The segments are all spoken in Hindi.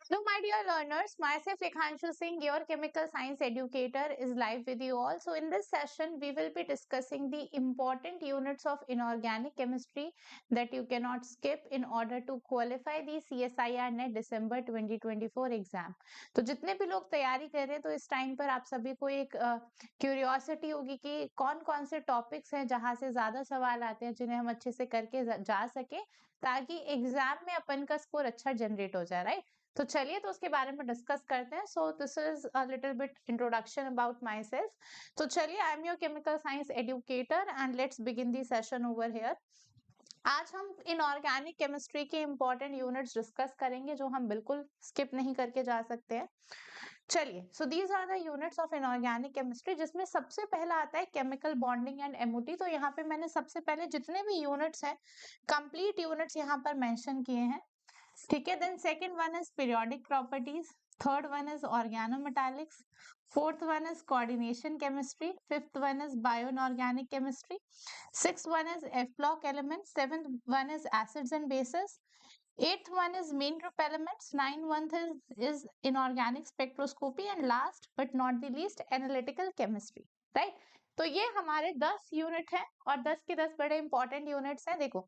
Hello, my dear learners. Myself, Lekhanshu Singh, your chemical science educator, is live with you all. So, in this session, we will be discussing the important units of inorganic chemistry that you cannot skip in order to qualify the CSIR NET December 2024 exam. तो जितने भी लोग तैयारी कर रहे हैं तो इस टाइम पर आप सभी को एक क्यूरियोसिटी होगी कि कौन कौन से टॉपिक्स हैं जहां से ज्यादा सवाल आते हैं जिन्हें हम अच्छे से करके जा सके ताकि एग्जाम में अपन का स्कोर अच्छा जनरेट हो जाए, राइट? तो चलिए तो उसके बारे में डिस्कस करते हैं. सो this is a little bit introduction about my self. तो चलिए, I am your chemical science educator and let's begin the session over here. आज हम इनऑर्गेनिक केमिस्ट्री के इंपॉर्टेंट यूनिट्स डिस्कस करेंगे जो हम बिल्कुल स्किप नहीं करके जा सकते हैं. चलिए, so these are the units of inorganic chemistry, जिसमें सबसे पहला आता है केमिकल बॉन्डिंग एंड एमओटी. तो यहाँ पे मैंने सबसे पहले जितने भी यूनिट्स हैं कंप्लीट यूनिट्स यहाँ पर मेंशन किए हैं, ठीक है. Then second one is periodic properties, third one is organometallics, fourth one is coordination chemistry, fifth one is bio inorganic chemistry, sixth one is f block element, seventh one is acids and bases, eighth one is main group elements, ninth one is inorganic spectroscopy, and last but not the least analytical chemistry, right? तो ये हमारे 10 यूनिट हैं और 10 के 10 बड़े इंपॉर्टेंट यूनिट्स हैं. देखो,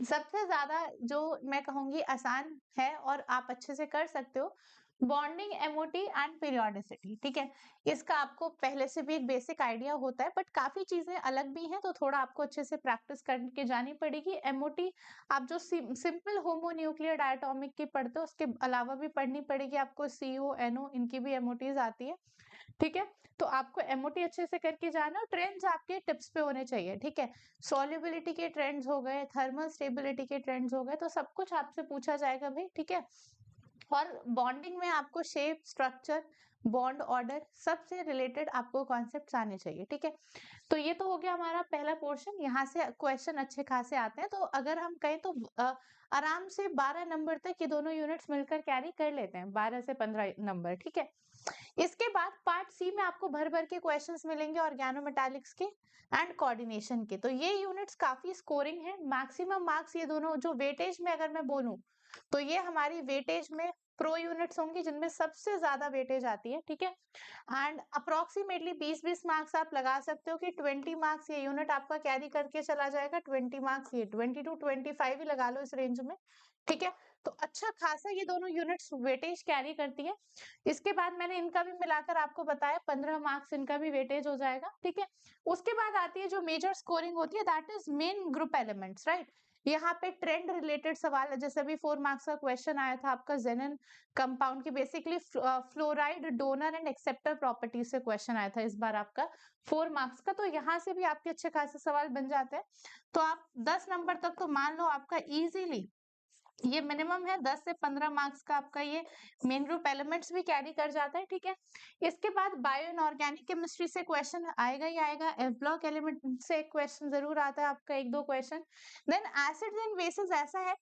सबसे ज्यादा जो मैं कहूंगी आसान है और आप अच्छे से कर सकते हो, बॉन्डिंग, एमओटी एंड पीरियोडिसिटी, ठीक है. इसका आपको पहले से भी एक बेसिक आइडिया होता है, बट काफी चीजें अलग भी हैं तो थोड़ा आपको अच्छे से प्रैक्टिस करके जानी पड़ेगी. एमओटी आप जो सिंपल होमोन्यूक्लियर डायटोमिक की पढ़ते हो उसके अलावा भी पढ़नी पड़ेगी आपको. सीओ, एनओ, इनकी भी एमओटीज आती है, ठीक है. तो आपको एमओटी अच्छे से करके जाना. ट्रेंड्स आपके टिप्स पे होने चाहिए, ठीक है. सॉल्युबिलिटी के ट्रेंड्स हो गए, थर्मल स्टेबिलिटी के ट्रेंड्स हो गए, तो सब कुछ आपसे पूछा जाएगा भाई, ठीक है. और बॉन्डिंग में आपको शेप, स्ट्रक्चर, बॉन्ड ऑर्डर सबसे रिलेटेड आपको कॉन्सेप्ट्स आने चाहिए, ठीक है. तो ये तो हो गया हमारा पहला पोर्शन. यहाँ से क्वेश्चन अच्छे खासे आते हैं. तो अगर हम कहें तो आराम से 12 नंबर तक ये दोनों यूनिट्स मिलकर कैरी कर लेते हैं, 12 से 15 नंबर, ठीक है. इसके बाद पार्ट सी में आपको भर भर के क्वेश्चंस मिलेंगे ऑर्गेनोमेटालिक्स के एंड कोऑर्डिनेशन के. तो ये यूनिट्स काफी स्कोरिंग है. मैक्सिमम मार्क्स ये दोनों, जो वेटेज में अगर मैं बोलूं तो ये हमारी वेटेज में प्रो यूनिट्स होंगी जिनमें सबसे ज्यादा वेटेज आती है, ठीक है. एंड अप्रोक्सीमेटली 20-20 मार्क्स आप लगा सकते हो कि 20 मार्क्स ये यूनिट आपका कैरी करके चला जाएगा, 20 मार्क्स ये, 20 to 25 ही लगा लो इस रेंज में, ठीक है. तो अच्छा खासा ये दोनों यूनिट्स वेटेज कैरी करती है. इसके बाद मैंने इनका भी मिलाकर आपको बताया 15 मार्क्स इनका भी वेटेज हो जाएगा, ठीक है. उसके बाद आती है जो मेजर स्कोरिंग होती है, that is main group elements, right. यहाँ पे ट्रेंड रिलेटेड सवाल है. जैसे अभी 4 मार्क्स का क्वेश्चन आया था आपका जेनन कंपाउंड की, basically fluoride donor and acceptor property से क्वेश्चन आया था इस बार आपका 4 मार्क्स का. तो यहाँ से भी आपके अच्छे खासे सवाल बन जाते हैं. तो आप 10 नंबर तक तो मान लो आपका इजीली ये मिनिमम है, 10 से 15 मार्क्स का आपका ये मेन ग्रुप एलिमेंट्स भी कैरी कर जाता है, ठीक है. इसके बाद बायो इनऑर्गेनिक केमिस्ट्री से क्वेश्चन आएगा ही आएगा. एफ ब्लॉक एलिमेंट से क्वेश्चन जरूर आता है आपका, एक दो question. Then acids and bases ऐसा है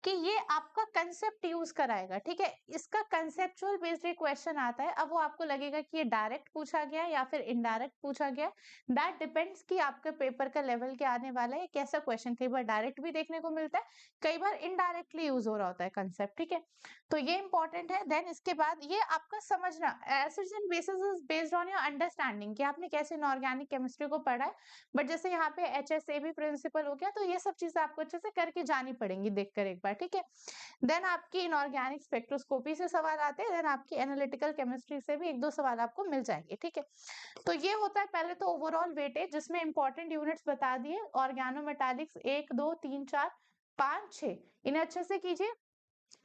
कि ये आपका कंसेप्ट यूज कराएगा, ठीक है. इसका कंसेप्चुअल बेस्ड क्वेश्चन आता है. अब वो आपको लगेगा कि ये डायरेक्ट पूछा गया या फिर इनडायरेक्ट पूछा गया, दैट डिपेंड्स कि आपके पेपर का लेवल क्या आने वाला है, कैसा क्वेश्चन. कई बार डायरेक्ट भी देखने को मिलता है, कई बार इनडायरेक्टली यूज हो रहा होता है कंसेप्ट, ठीक है. तो ये इंपॉर्टेंट है. देन इसके बाद ये आपका समझना, acids and basis is based on your understanding कि आपने कैसे इनऑर्गेनिक केमिस्ट्री को पढ़ा है. बट जैसे यहाँ पे HSAB प्रिंसिपल हो गया, तो ये सब चीजें आपको अच्छे से करके जानी पड़ेंगी देखकर एक बार, ठीक है. देन आपकी इनऑर्गेनिक स्पेक्ट्रोस्कोपी से सवाल आते हैं. देन आपकी एनालिटिकल केमिस्ट्री से भी एक दो सवाल आपको मिल जाएंगे, ठीक है. तो ये होता है पहले तो ओवरऑल वेटेज, जिसमें इंपॉर्टेंट यूनिट्स बता दिए. ऑर्गेनोमेटालिक्स 1 2 3 4 5 6, इन्हें अच्छे से कीजिए.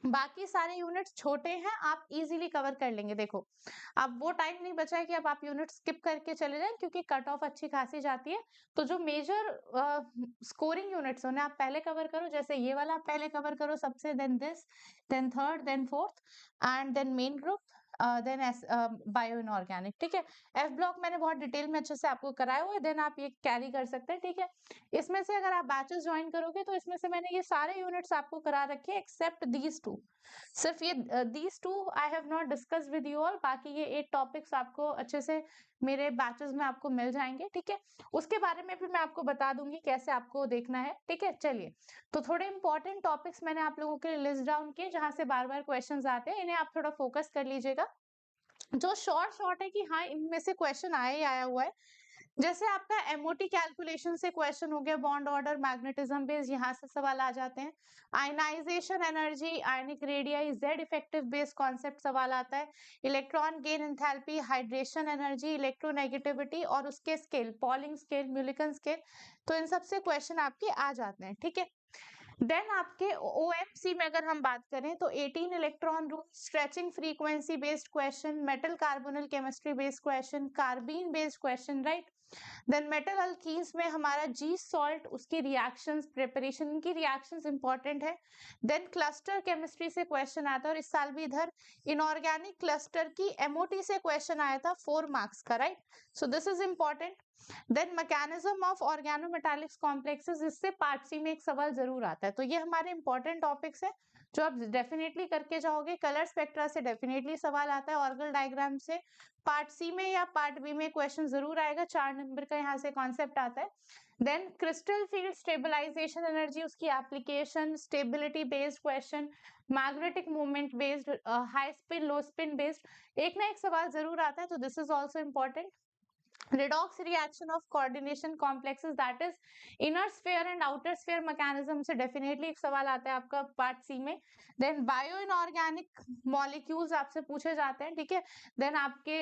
बाकी सारे यूनिट्स छोटे हैं, आप इजीली कवर कर लेंगे. देखो, अब वो टाइम नहीं बचा है कि अब आप यूनिट स्किप करके चले जाएं, क्योंकि कट ऑफ अच्छी खासी जाती है. तो जो मेजर स्कोरिंग यूनिट्स उन्हें आप पहले कवर करो. जैसे ये वाला आप पहले कवर करो सबसे, then this, then third, then fourth, and then main group, then bio inorganic, ठीक है. एफ ब्लॉक मैंने बहुत डिटेल में अच्छे से आपको कराया हुआ है. देन आप ये कैरी कर सकते हैं, ठीक है. इसमें से अगर आप बैचेस ज्वाइन करोगे तो इसमें से मैंने ये सारे यूनिट्स आपको करा रखे हैं एक्सेप्ट दीज टू. सिर्फ ये these two I have not discuss with you all. बाकी ये 8 टॉपिक्स आपको अच्छे से मेरे बैचेस में आपको मिल जाएंगे, ठीक है। उसके बारे में भी मैं आपको बता दूंगी कैसे आपको देखना है, ठीक है। चलिए, तो थोड़े इंपॉर्टेंट टॉपिक्स मैंने आप लोगों के लिए लिस्ट डाउन किए जहां से बार बार क्वेश्चंस आते हैं, इन्हें आप थोड़ा फोकस कर लीजिएगा। जो शॉर्ट शॉर्ट है कि हाँ इनमें से क्वेश्चन आया ही आया हुआ है। जैसे आपका एमओटी कैलकुलेशन से क्वेश्चन हो गया, बॉन्ड ऑर्डर, मैग्नेटिज्म बेस, यहाँ से सवाल आ जाते हैं। Ionisation energy, ionic radii, z effective base concept सवाल आता है। Electron gain enthalpy, hydration energy, electronegativity और उसके scale, Pauling scale, Mulliken scale, तो इन सबसे क्वेश्चन आपके आ जाते हैं, ठीक है। देन आपके ओएमसी में अगर हम बात करें तो 18 electron rule, stretching frequency based question, metal carbonyl chemistry based question, carbene based question, right. Then metal alkenes में हमारा जी सॉल्ट, उसकी रिएक्शंस, प्रिपरेशन, इनकी रिएक्शंस इंपॉर्टेंट है। देन क्लस्टर केमिस्ट्री से क्वेश्चन आता है, और इस साल भी इधर इनऑर्गेनिक क्लस्टर की एमओटी से क्वेश्चन आया था 4 मार्क्स का, right. So this is important. Then mechanism of organometallics complexes, इससे पार्ट सी में एक सवाल जरूर आता है। तो ये हमारे इंपॉर्टेंट टॉपिक्स है जो आप डेफिनेटली करके जाओगे। कलर स्पेक्ट्रा से डेफिनेटली सवाल आता है, ऑर्गल डायग्राम से पार्ट सी में या पार्ट बी में क्वेश्चन जरूर आएगा, 4 नंबर का यहाँ से कॉन्सेप्ट आता है। Then crystal field stabilisation energy, उसकी application, stability based question, magnetic movement based, high spin low spin based, एक ना एक सवाल जरूर आता है, तो this is also important. redox reaction of coordination complexes, that is inner sphere and outer sphere mechanism से definitely एक सवाल आता है आपका पार्ट सी में। देन बायो इनऑर्गेनिक मॉलिक्यूल्स आपसे पूछे जाते हैं, ठीक है। देन आपके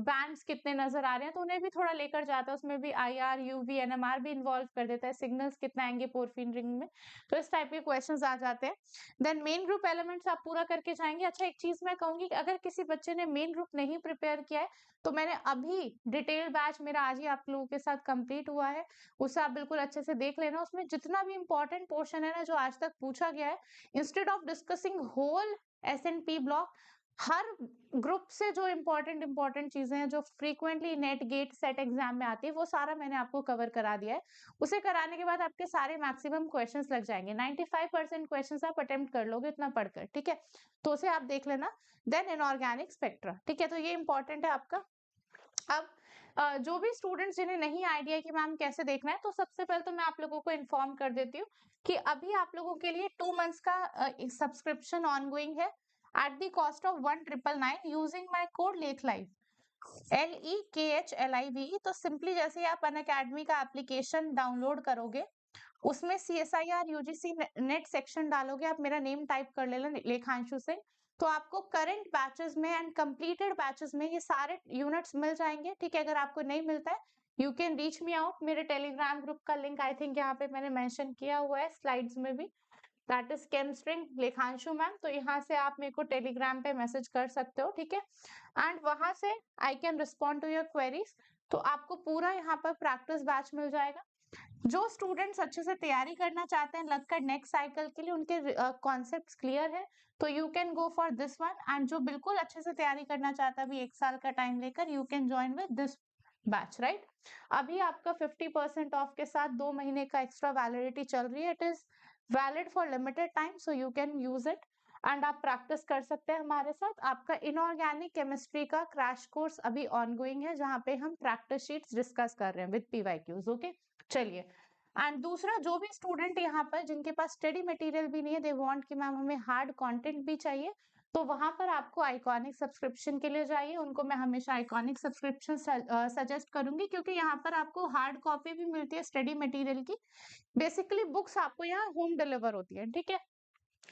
बैंड्स कितने नजर आ रहे हैं तो उन्हें भी थोड़ा लेकर जाता है, उसमें भी आईआर, यूवी, एनएमआर भी इन्वॉल्व कर देता है, सिग्नल्स कितने आएंगे पोरफिन रिंग में, तो इस टाइप के क्वेश्चंस आ जाते हैं। देन मेन ग्रुप एलिमेंट्स आप पूरा करके जाएंगे। अच्छा, एक चीज मैं कहूंगी कि अगर किसी बच्चे ने मेन ग्रुप नहीं प्रिपेयर किया है तो मैंने अभी डिटेल बैच मेरा आज ही आप लोगों के साथ कंप्लीट हुआ है, उसे आप बिल्कुल अच्छे से देख लेना। उसमें जितना भी इंपॉर्टेंट पोर्शन है ना जो आज तक पूछा गया है, instead of discussing whole SNP block, हर ग्रुप से जो इंपॉर्टेंट चीजें हैं जो frequently NET GATE SET exam में आती है, वो सारा मैंने आपको कवर करा दिया है। उसे कराने के बाद आपके सारे मैक्सिमम क्वेश्चंस लग जाएंगे, 95% क्वेश्चंस आप अटेम्प्ट कर लोगे इतना पढ़कर, ठीक है। तो उसे आप देख लेना। देन इनऑर्गेनिक स्पेक्ट्रा, ठीक है, तो ये इंपॉर्टेंट है आपका। अब जो भी स्टूडेंट्स जिन्हें नहीं आइडिया कि मैम कैसे देखना है, तो सबसे पहले तो मैं आप लोगों को इन्फॉर्म कर देती हूँ कि अभी आप लोगों के लिए 2 मंथ्स का सब्सक्रिप्शन ऑनगोइंग है at the cost of 1999 using my code लेख लाइव, LEKHLIVE। तो सिंपली जैसे ही आप अनअकैडमी का एप्लीकेशन डाउनलोड करोगे, उसमें CSIR UGC नेट सेक्शन डालोगे, आप मेरा नेम टाइप कर लेना लेखांशु सिंह, तो आपको करंट बैचेस में एंड कंप्लीटेड बैचेस में ये सारे यूनिट्स मिल जाएंगे, ठीक है। अगर आपको नहीं मिलता है you can reach me out, मेरे टेलीग्राम ग्रुप का लिंक आई थिंक यहाँ पे मैंने मेंशन किया हुआ है स्लाइड्स में भी, दैट इज केमस्ट्रिंग लेखांशु मैम। तो यहाँ से आप मेरे को टेलीग्राम पे मैसेज कर सकते हो, ठीक है, एंड वहां से I can respond to your queries. तो आपको पूरा यहाँ पर प्रैक्टिस बैच मिल जाएगा। जो स्टूडेंट्स अच्छे से तैयारी करना चाहते हैं लगकर नेक्स्ट साइकिल के लिए, उनके कॉन्सेप्ट्स क्लियर है, तो you can go for this one. And जो बिल्कुल अच्छे से तैयारी करना चाहता है अभी 1 साल का टाइम लेकर, you can join with this batch, right. अभी आपका 50% ऑफ के साथ 2 महीने का एक्स्ट्रा वैलिडिटी चल रही है, it is valid for limited time, so you can use it and आप प्रैक्टिस कर सकते हैं हमारे साथ। आपका इनऑर्गेनिक केमिस्ट्री का क्रैश कोर्स अभी ऑनगोइंग है, जहां पे हम प्रैक्टिस शीट्स डिस्कस कर रहे हैं विद PYQs, ओके। चलिए, एंड दूसरा, जो भी स्टूडेंट यहाँ पर जिनके पास स्टडी मटेरियल भी नहीं है, दे वांट कि मैम हमें हार्ड कंटेंट भी चाहिए, तो वहां पर आपको आइकॉनिक सब्सक्रिप्शन के लिए जाइए। उनको मैं हमेशा आइकॉनिक सब्सक्रिप्शन सजेस्ट करूंगी, क्योंकि यहाँ पर आपको हार्ड कॉपी भी मिलती है स्टडी मटेरियल की। बेसिकली बुक्स आपको यहाँ होम डिलीवर होती है, ठीक है।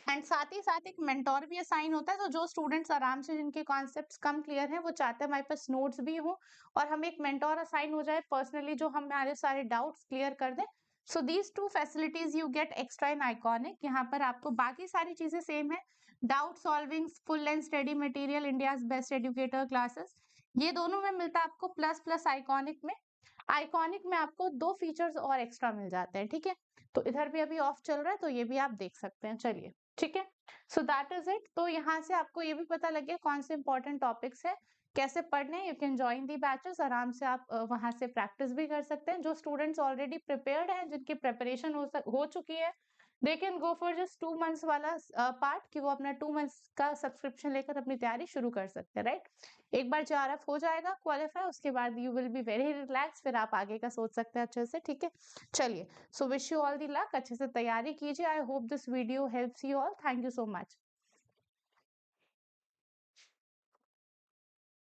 एंड साथ ही साथ एक मेंटोर भी असाइन होता है, तो जो स्टूडेंट्स आराम से जिनके कॉन्सेप्ट्स कम क्लियर हैं, वो चाहते हैं हमारे पास नोट्स भी हो और हमें एक मेंटोर असाइन हो जाए पर्सनली, जो हमारे सारे डाउट्स क्लियर कर दे। So these 2 facilities you get extra in iconic. यहाँ पर आपको बाकी सारी चीजें सेम है, doubt solving, full length study material, India's best educator classes, ये दोनों में मिलता है आपको प्लस प्लस आइकॉनिक में। आइकॉनिक में आपको 2 फीचर्स और एक्स्ट्रा मिल जाते हैं, ठीक है। तो इधर भी अभी ऑफ चल रहा है, तो ये भी आप देख सकते हैं। चलिए, ठीक है, सो दैट इज इट। तो यहाँ से आपको ये भी पता लग गया कौन से इंपॉर्टेंट टॉपिक्स है, कैसे पढ़ने हैं। You can join the batches, आराम से आप वहां से प्रैक्टिस भी कर सकते हैं। जो स्टूडेंट्स ऑलरेडी प्रिपेयर्ड हैं, जिनकी प्रिपरेशन हो चुकी है, they can go for just 2 months वाला पार्ट कि वो अपना 2 मंथ्स का सब्सक्रिप्शन लेकर अपनी तैयारी शुरू कर सकते हैं, राइट? एक बार जेआरएफ हो जाएगा क्वालिफाई, उसके बाद you will be very relax, फिर आप आगे का सोच सकते हैं अच्छे से, ठीक है? चलिए, so wish you all the luck, अच्छे से तैयारी कीजिए। I hope this video helps you all. Thank you so much.